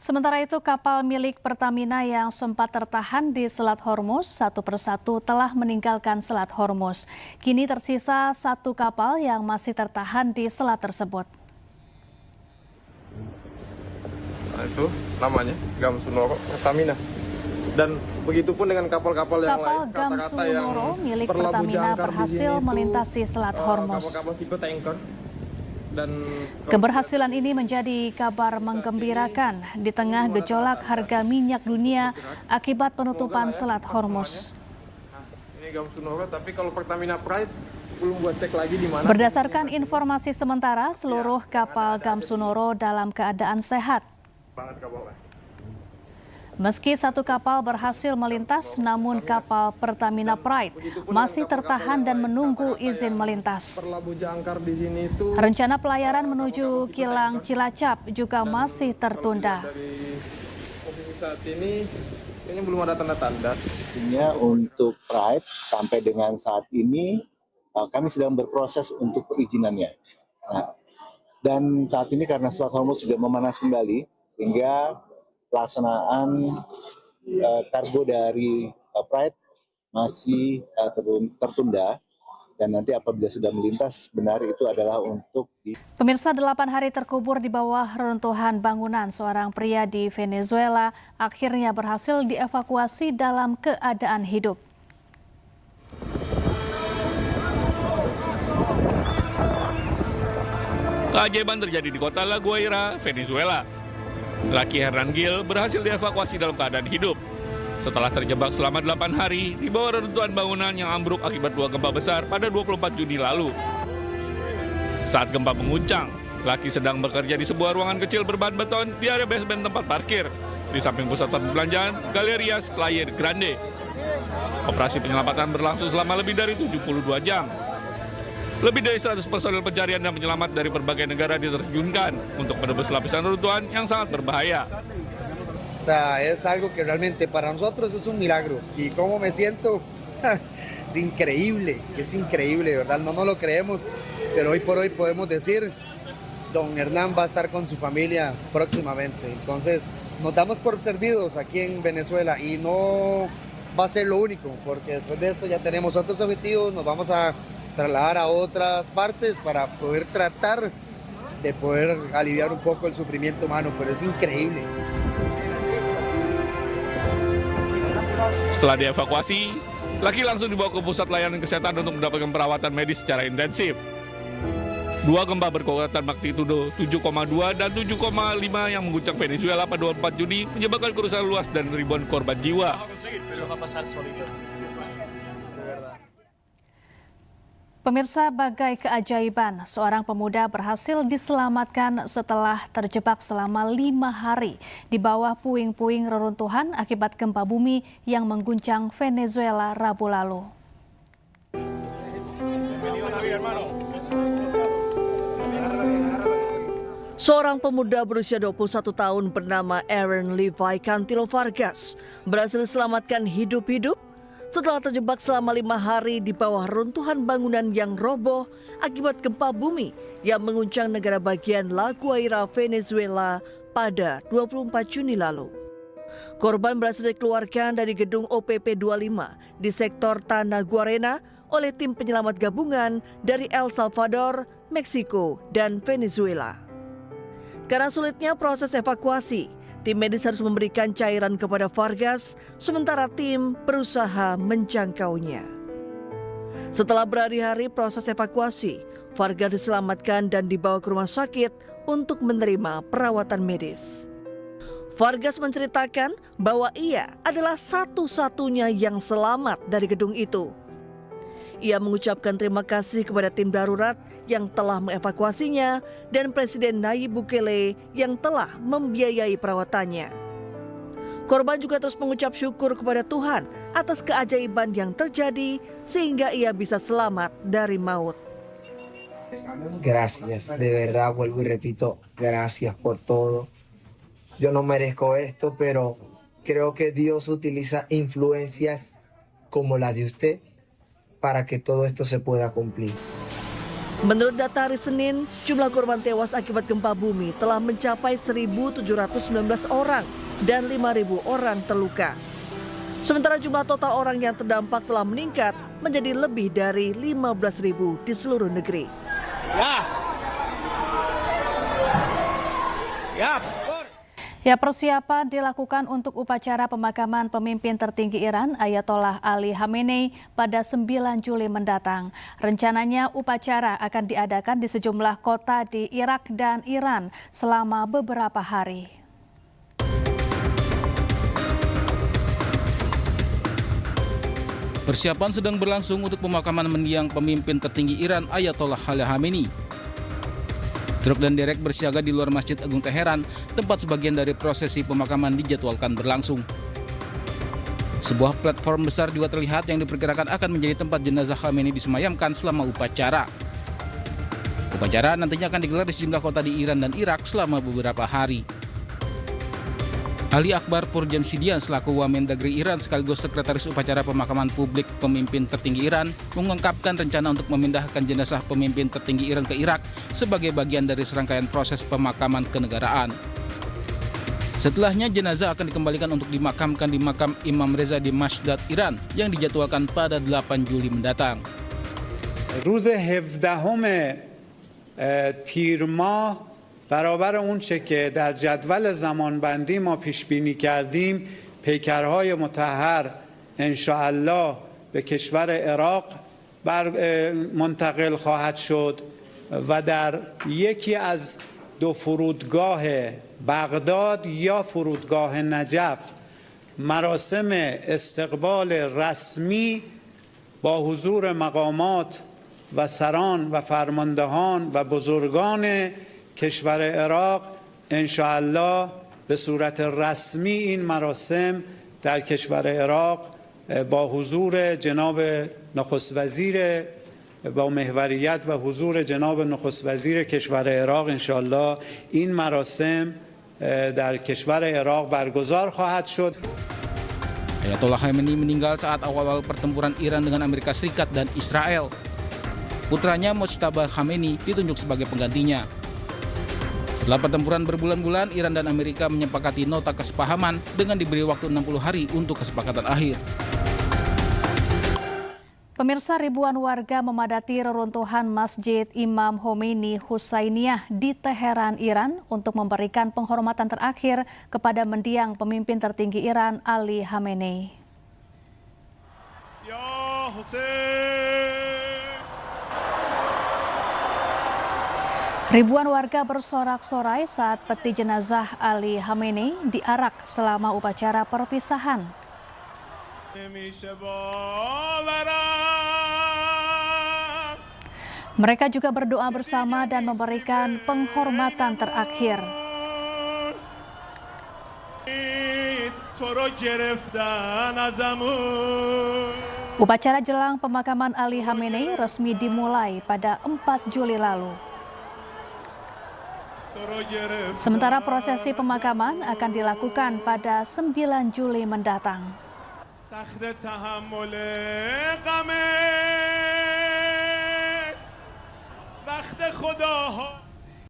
Sementara itu, kapal milik Pertamina yang sempat tertahan di Selat Hormuz satu persatu telah meninggalkan Selat Hormuz. Kini tersisa satu kapal yang masih tertahan di selat tersebut. Nah, itu namanya Gamsunoro Pertamina. Dan begitupun dengan kapal-kapal yang lain. Kapal Gamsunoro milik Pertamina berhasil melintasi Selat Hormuz. Kapal-kapal tipe tanker. Dan keberhasilan ini menjadi kabar menggembirakan di tengah gejolak harga minyak dunia akibat penutupan Selat Hormuz. Ini Gamsunoro, tapi kalau Pertamina Pride belum buat cek lagi di mana. Berdasarkan informasi sementara, seluruh kapal Gamsunoro dalam keadaan sehat. Meski satu kapal berhasil melintas, namun kapal Pertamina Pride masih tertahan dan menunggu izin melintas. Rencana pelayaran menuju Kilang Cilacap juga masih tertunda. Posisi saat ini kayaknya belum ada tanda-tanda. Untuk Pride sampai dengan saat ini kami sedang berproses untuk perizinannya. Dan saat ini karena Selat Hormuz sudah memanas kembali, sehingga pelaksanaan kargo dari Pride masih tertunda, dan nanti apabila sudah melintas benar itu adalah untuk Pemirsa, 8 hari terkubur di bawah reruntuhan bangunan, seorang pria di Venezuela akhirnya berhasil dievakuasi dalam keadaan hidup. Keajaiban terjadi di kota La Guaira, Venezuela. Laki Hernan Gil berhasil dievakuasi dalam keadaan hidup setelah terjebak selama 8 hari di bawah reruntuhan bangunan yang ambruk akibat 2 gempa besar pada 24 Juni lalu. Saat gempa menguncang, Laki sedang bekerja di sebuah ruangan kecil berbahan beton di area basement tempat parkir di samping pusat perbelanjaan Galerias Playa Grande. Operasi penyelamatan berlangsung selama lebih dari 72 jam. Lebih dari 100 personel pencarian dan penyelamat dari berbagai negara diterjunkan untuk menebus lapisan reruntuhan yang sangat berbahaya. O sea, es algo que realmente para nosotros es un milagro. Y cómo me siento, es increíble, ¿verdad? No nos lo creemos, pero hoy por hoy podemos decir, don Hernán va a estar con su familia próximamente. Entonces, nos damos por servidos aquí en Venezuela y no va a ser lo único, porque después de esto ya tenemos otros objetivos, nos vamos a trasladar a otras partes para poder tratar de poder aliviar un poco el sufrimiento humano, pero es increíble. Setelah dievakuasi, Laki langsung dibawa ke pusat layanan kesehatan untuk mendapatkan perawatan medis secara intensif. 2 gempa berkekuatan magnitudo 7,2 dan 7,5 yang mengguncang Venezuela pada 24 Juni menyebabkan kerusakan luas dan ribuan korban jiwa. Pemirsa, bagai keajaiban, seorang pemuda berhasil diselamatkan setelah terjebak selama 5 hari di bawah puing-puing reruntuhan akibat gempa bumi yang mengguncang Venezuela Rabu lalu. Seorang pemuda berusia 21 tahun bernama Aaron Levi Cantilo Vargas berhasil diselamatkan hidup-hidup setelah terjebak selama 5 hari di bawah runtuhan bangunan yang roboh akibat gempa bumi yang menguncang negara bagian La Guaira, Venezuela pada 24 Juni lalu. Korban berhasil dikeluarkan dari gedung OPP 25 di sektor Tanah Guarena oleh tim penyelamat gabungan dari El Salvador, Meksiko, dan Venezuela. Karena sulitnya proses evakuasi, tim medis harus memberikan cairan kepada Vargas, sementara tim berusaha menjangkaunya. Setelah berhari-hari proses evakuasi, Vargas diselamatkan dan dibawa ke rumah sakit untuk menerima perawatan medis. Vargas menceritakan bahwa ia adalah satu-satunya yang selamat dari gedung itu. Ia mengucapkan terima kasih kepada tim darurat yang telah mengevakuasinya dan Presiden Nayib Bukele yang telah membiayai perawatannya. Korban juga terus mengucap syukur kepada Tuhan atas keajaiban yang terjadi sehingga ia bisa selamat dari maut. Gracias, de verdad, vuelvo y repito, gracias por todo. Yo no merezco esto, pero creo que Dios utiliza influencias como la de usted para que todo esto se pueda cumplir. Menurut data hari Senin, jumlah korban tewas akibat gempa bumi telah mencapai 1.719 orang dan 5.000 orang terluka. Sementara jumlah total orang yang terdampak telah meningkat menjadi lebih dari 15.000 di seluruh negeri. Ya, persiapan dilakukan untuk upacara pemakaman pemimpin tertinggi Iran Ayatollah Ali Khamenei pada 9 Juli mendatang. Rencananya upacara akan diadakan di sejumlah kota di Irak dan Iran selama beberapa hari. Persiapan sedang berlangsung untuk pemakaman mendiang pemimpin tertinggi Iran Ayatollah Ali Khamenei. Truk dan derek bersiaga di luar Masjid Agung Teheran, tempat sebagian dari prosesi pemakaman dijadwalkan berlangsung. Sebuah platform besar juga terlihat yang diperkirakan akan menjadi tempat jenazah Khamenei disemayamkan selama upacara. Upacara nantinya akan digelar di sejumlah kota di Iran dan Irak selama beberapa hari. Ali Akbar Purjamsidian selaku Wamendagri Iran sekaligus Sekretaris Upacara Pemakaman Publik Pemimpin Tertinggi Iran mengungkapkan rencana untuk memindahkan jenazah pemimpin tertinggi Iran ke Irak sebagai bagian dari serangkaian proses pemakaman kenegaraan. Setelahnya jenazah akan dikembalikan untuk dimakamkan di makam Imam Reza di Masjid Iran yang dijadwalkan pada 8 Juli mendatang. روز 17 تیر ماه برابر اون چه که در جدول زمانبندی ما پیش بینی کردیم پیکرهای مطهر انشاءالله به کشور عراق منتقل خواهد شد و در یکی از دو فرودگاه بغداد یا فرودگاه نجف مراسم استقبال رسمی با حضور مقامات و سران و فرماندهان و بزرگان کشور عراق انشاءالله به صورت رسمی این مراسم در کشور عراق با حضور جناب نخست وزیر با محوریت و حضور جناب نخست وزیر کشور عراق انشاءالله این مراسم در کشور عراق برگزار خواهد شد. Ayatollah Khamenei meninggal saat awal-awal pertempuran Iran dengan Amerika Serikat dan Israel. Putranya Mojtaba Khamenei ditunjuk sebagai penggantinya. Setelah pertempuran berbulan-bulan, Iran dan Amerika menyepakati nota kesepahaman dengan diberi waktu 60 hari untuk kesepakatan akhir. Pemirsa, ribuan warga memadati reruntuhan Masjid Imam Khomeini Husainiyah di Teheran, Iran untuk memberikan penghormatan terakhir kepada mendiang pemimpin tertinggi Iran Ali Khamenei. Ya Hussein. Ribuan warga bersorak-sorai saat peti jenazah Ali Khamenei diarak selama upacara perpisahan. Mereka juga berdoa bersama dan memberikan penghormatan terakhir. Upacara jelang pemakaman Ali Khamenei resmi dimulai pada 4 Juli lalu. Sementara prosesi pemakaman akan dilakukan pada 9 Juli mendatang.